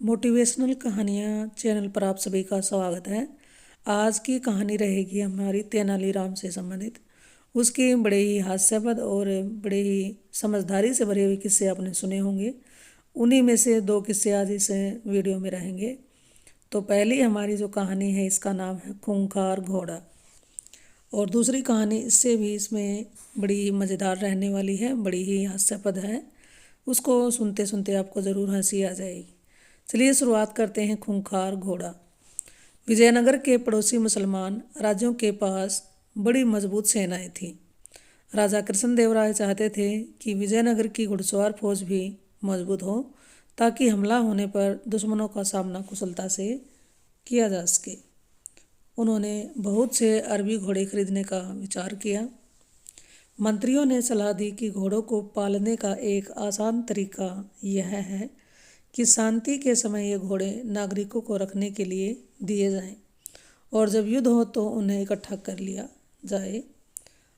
Motivational कहानियाँ channel पर आप सभी का स्वागत है। आज की कहानी रहेगी हमारी तेनालीराम से संबंधित। उसके बड़े ही हास्यास्पद और बड़े ही समझदारी से भरे हुए किस्से आपने सुने होंगे। उन्हीं में से दो किस्से आज इस वीडियो में रहेंगे। तो पहली हमारी जो कहानी है इसका नाम है खूंखार घोड़ा, और दूसरी कहानी इससे भी इसमें बड़ी मज़ेदार रहने वाली है, बड़ी ही हास्यास्पद है। उसको सुनते सुनते आपको ज़रूर हंसी आ जाएगी। चलिए शुरुआत करते हैं। खूंखार घोड़ा। विजयनगर के पड़ोसी मुसलमान राज्यों के पास बड़ी मजबूत सेनाएं थीं। राजा कृष्णदेवराय चाहते थे कि विजयनगर की घुड़सवार फौज भी मजबूत हो, ताकि हमला होने पर दुश्मनों का सामना कुशलता से किया जा सके। उन्होंने बहुत से अरबी घोड़े खरीदने का विचार किया। मंत्रियों ने सलाह दी कि घोड़ों को पालने का एक आसान तरीका यह है कि शांति के समय ये घोड़े नागरिकों को रखने के लिए दिए जाएं, और जब युद्ध हो तो उन्हें इकट्ठा कर लिया जाए।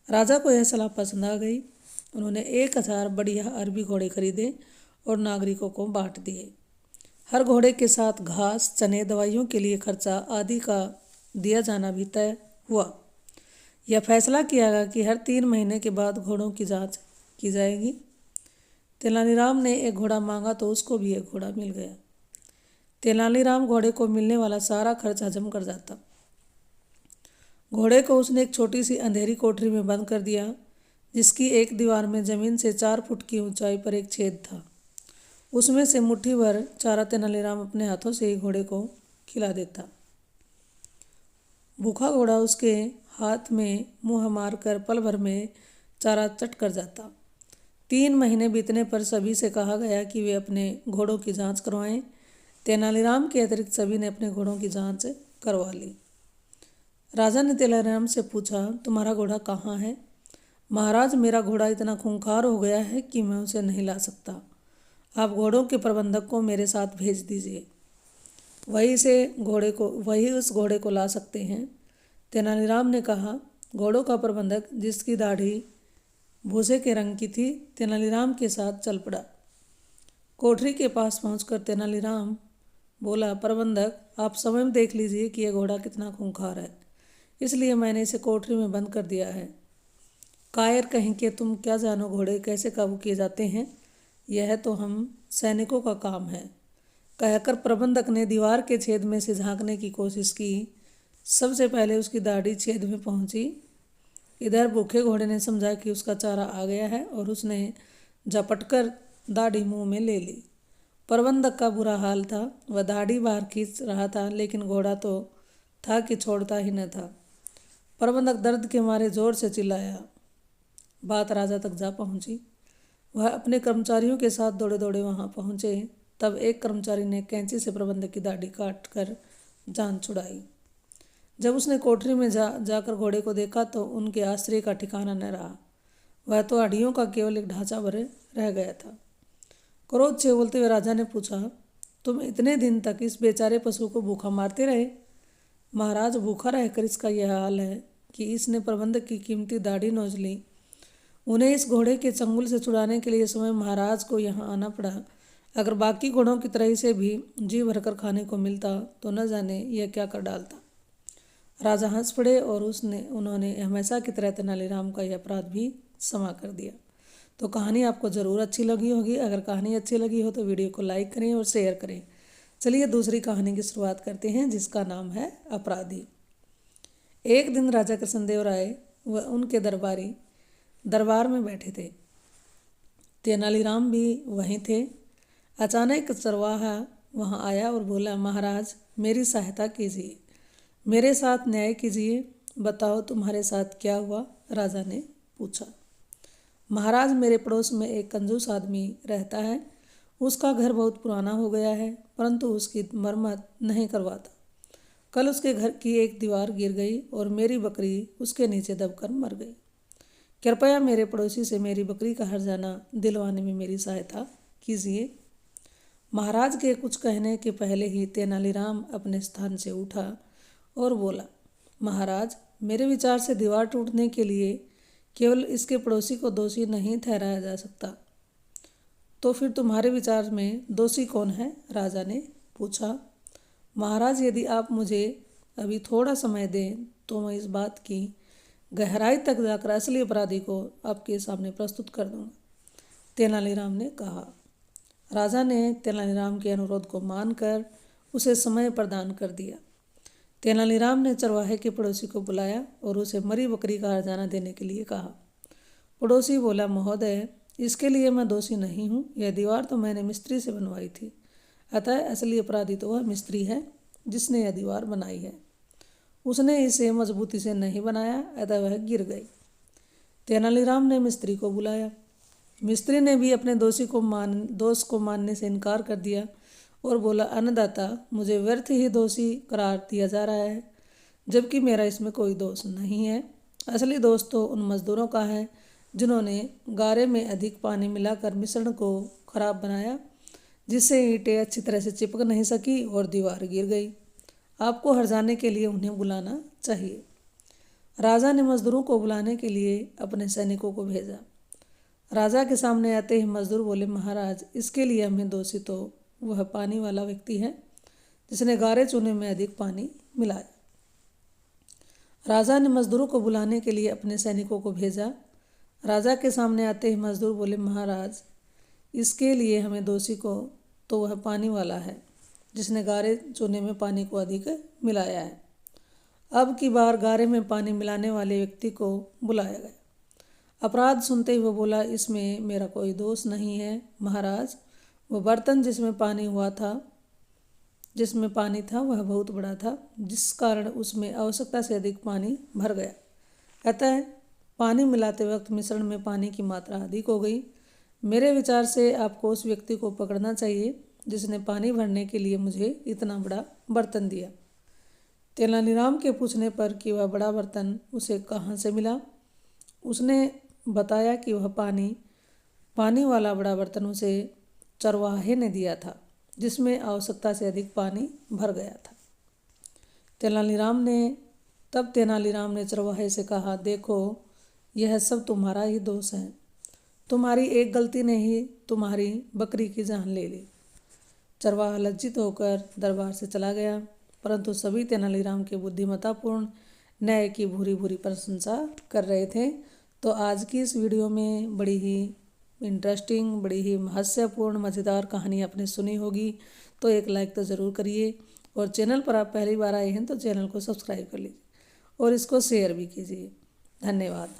राजा को यह सलाह पसंद आ गई। उन्होंने 1000 बढ़िया अरबी घोड़े खरीदे और नागरिकों को बांट दिए। हर घोड़े के साथ घास, चने, दवाइयों के लिए खर्चा आदि का दिया जाना भी तय हुआ। यह फैसला किया गया कि हर 3 महीने के बाद घोड़ों की जांच की जाएगी। तेनालीराम ने एक घोड़ा मांगा तो उसको भी एक घोड़ा मिल गया। तेनालीराम घोड़े को मिलने वाला सारा खर्च हजम कर जाता। घोड़े को उसने एक छोटी सी अंधेरी कोठरी में बंद कर दिया, जिसकी एक दीवार में जमीन से 4 फुट की ऊंचाई पर एक छेद था। उसमें से मुट्ठी भर चारा तेनालीराम अपने हाथों से ही घोड़े को खिला देता। भूखा घोड़ा उसके हाथ में मुंह मारकर पल भर में चारा चट कर जाता। 3 महीने बीतने पर सभी से कहा गया कि वे अपने घोड़ों की जांच करवाएं। तेनालीराम के अतिरिक्त सभी ने अपने घोड़ों की जांच करवा ली। राजा ने तेनालीराम से पूछा, तुम्हारा घोड़ा कहाँ है? महाराज, मेरा घोड़ा इतना खूंखार हो गया है कि मैं उसे नहीं ला सकता। आप घोड़ों के प्रबंधक को मेरे साथ भेज दीजिए, वही उस घोड़े को ला सकते हैं। तेनालीराम ने कहा। घोड़ों का प्रबंधक, जिसकी दाढ़ी भूसे के रंग की थी, तेनालीराम के साथ चल पड़ा। कोठरी के पास पहुंचकर तेनालीराम बोला, प्रबंधक, आप स्वयं देख लीजिए कि यह घोड़ा कितना खूंखार है, इसलिए मैंने इसे कोठरी में बंद कर दिया है। कायर कहीं के, तुम क्या जानो घोड़े कैसे काबू किए जाते हैं? यह तो हम सैनिकों का काम है। कहकर प्रबंधक ने दीवार के छेद में से झांकने की कोशिश की। सबसे पहले उसकी दाढ़ी छेद में पहुंची। इधर भूखे घोड़े ने समझा कि उसका चारा आ गया है और उसने झपटकर दाढ़ी मुंह में ले ली। प्रबंधक का बुरा हाल था। वह दाढ़ी बाहर खींच रहा था, लेकिन घोड़ा तो था कि छोड़ता ही न था। प्रबंधक दर्द के मारे जोर से चिल्लाया। बात राजा तक जा पहुंची। वह अपने कर्मचारियों के साथ दौड़े दौड़े वहां पहुंचे। तब एक कर्मचारी ने कैंची से प्रबंधक की दाढ़ी काट कर जान छुड़ाई। जब उसने कोठरी में जाकर घोड़े को देखा तो उनके आश्चर्य का ठिकाना न रहा। वह तो हड्डियों का केवल एक ढांचा भरे रह गया था। क्रोध से बोलते हुए राजा ने पूछा, तुम इतने दिन तक इस बेचारे पशु को भूखा मारते रहे? महाराज, भूखा रहकर इसका यह हाल है कि इसने प्रबंधक की कीमती दाढ़ी नोच ली। उन्हें इस घोड़े के चंगुल से छुड़ाने के लिए स्वयं महाराज को यहाँ आना पड़ा। अगर बाकी घोड़ों की तरह इसे भी जी भरकर खाने को मिलता तो न जाने यह क्या कर डालता। राजा हंस पड़े और उन्होंने हमेशा की तरह तेनालीराम का यह अपराध भी क्षमा कर दिया। तो कहानी आपको ज़रूर अच्छी लगी होगी। अगर कहानी अच्छी लगी हो तो वीडियो को लाइक करें और शेयर करें। चलिए दूसरी कहानी की शुरुआत करते हैं, जिसका नाम है अपराधी। एक दिन राजा कृष्णदेवराय व उनके दरबारी दरबार में बैठे थे। तेनालीराम भी वहीं थे। अचानक चरवाहा वहां आया और बोला, महाराज, मेरी सहायता कीजिए, मेरे साथ न्याय कीजिए। बताओ तुम्हारे साथ क्या हुआ? राजा ने पूछा। महाराज, मेरे पड़ोस में एक कंजूस आदमी रहता है। उसका घर बहुत पुराना हो गया है, परंतु उसकी मरम्मत नहीं करवाता। कल उसके घर की एक दीवार गिर गई और मेरी बकरी उसके नीचे दबकर मर गई। कृपया मेरे पड़ोसी से मेरी बकरी का हर्जाना दिलवाने में मेरी सहायता कीजिए। महाराज के कुछ कहने के पहले ही तेनालीराम अपने स्थान से उठा और बोला, महाराज, मेरे विचार से दीवार टूटने के लिए केवल इसके पड़ोसी को दोषी नहीं ठहराया जा सकता। तो फिर तुम्हारे विचार में दोषी कौन है? राजा ने पूछा, महाराज यदि आप मुझे अभी थोड़ा समय दें तो मैं इस बात की गहराई तक जाकर असली अपराधी को आपके सामने प्रस्तुत कर दूंगा। तेनालीराम ने कहा। राजा ने तेनालीराम के अनुरोध को मानकर उसे समय प्रदान कर दिया। तेनालीराम ने चरवाहे के पड़ोसी को बुलाया और उसे मरी बकरी का हर्जाना देने के लिए कहा। पड़ोसी बोला, महोदय, इसके लिए मैं दोषी नहीं हूँ। यह दीवार तो मैंने मिस्त्री से बनवाई थी, अतः असली अपराधी तो वह मिस्त्री है जिसने यह दीवार बनाई है। उसने इसे मजबूती से नहीं बनाया, अतः वह गिर गई। तेनालीराम ने मिस्त्री को बुलाया। मिस्त्री ने भी अपने दोष को मानने से इनकार कर दिया और बोला, अन्नदाता, मुझे व्यर्थ ही दोषी करार दिया जा रहा है, जबकि मेरा इसमें कोई दोष नहीं है। असली दोष तो उन मजदूरों का है जिन्होंने गारे में अधिक पानी मिलाकर मिश्रण को खराब बनाया, जिससे ईंटें अच्छी तरह से चिपक नहीं सकी और दीवार गिर गई। आपको हर्जाने के लिए उन्हें बुलाना चाहिए। राजा ने मजदूरों को बुलाने के लिए अपने सैनिकों को भेजा। राजा के सामने आते ही मजदूर बोले, महाराज, इसके लिए हमें दोषी तो वह पानी वाला व्यक्ति है जिसने गारे चूने में अधिक पानी मिलाया। राजा ने मजदूरों को बुलाने के लिए अपने सैनिकों को भेजा। राजा के सामने आते ही मजदूर बोले, महाराज, इसके लिए हमें दोषी को तो वह पानी वाला है जिसने गारे चूने में पानी को अधिक मिलाया है। अब की बार गारे में पानी मिलाने वाले व्यक्ति को बुलाया गया। अपराध सुनते ही वो बोला, इसमें मेरा कोई दोष नहीं है महाराज। वो बर्तन जिसमें पानी था वह बहुत बड़ा था, जिस कारण उसमें आवश्यकता से अधिक पानी भर गया। अतः पानी मिलाते वक्त मिश्रण में पानी की मात्रा अधिक हो गई। मेरे विचार से आपको उस व्यक्ति को पकड़ना चाहिए जिसने पानी भरने के लिए मुझे इतना बड़ा बर्तन दिया। तेनालीराम के पूछने पर कि वह बड़ा बर्तन उसे कहाँ से मिला, उसने बताया कि वह पानी वाला बड़ा बर्तन उसे चरवाहे ने दिया था, जिसमें आवश्यकता से अधिक पानी भर गया था। तब तेनालीराम ने चरवाहे से कहा, देखो, यह सब तुम्हारा ही दोष है। तुम्हारी एक गलती ने ही तुम्हारी बकरी की जान ले ली। चरवाहा लज्जित होकर दरबार से चला गया, परंतु सभी तेनालीराम के बुद्धिमत्तापूर्ण न्याय की भूरी भूरी प्रशंसा कर रहे थे। तो आज की इस वीडियो में बड़ी ही इंटरेस्टिंग, बड़ी ही हास्यपूर्ण, मज़ेदार कहानी आपने सुनी होगी, तो एक लाइक तो ज़रूर करिए और चैनल पर आप पहली बार आए हैं तो चैनल को सब्सक्राइब कर लीजिए और इसको शेयर भी कीजिए। धन्यवाद।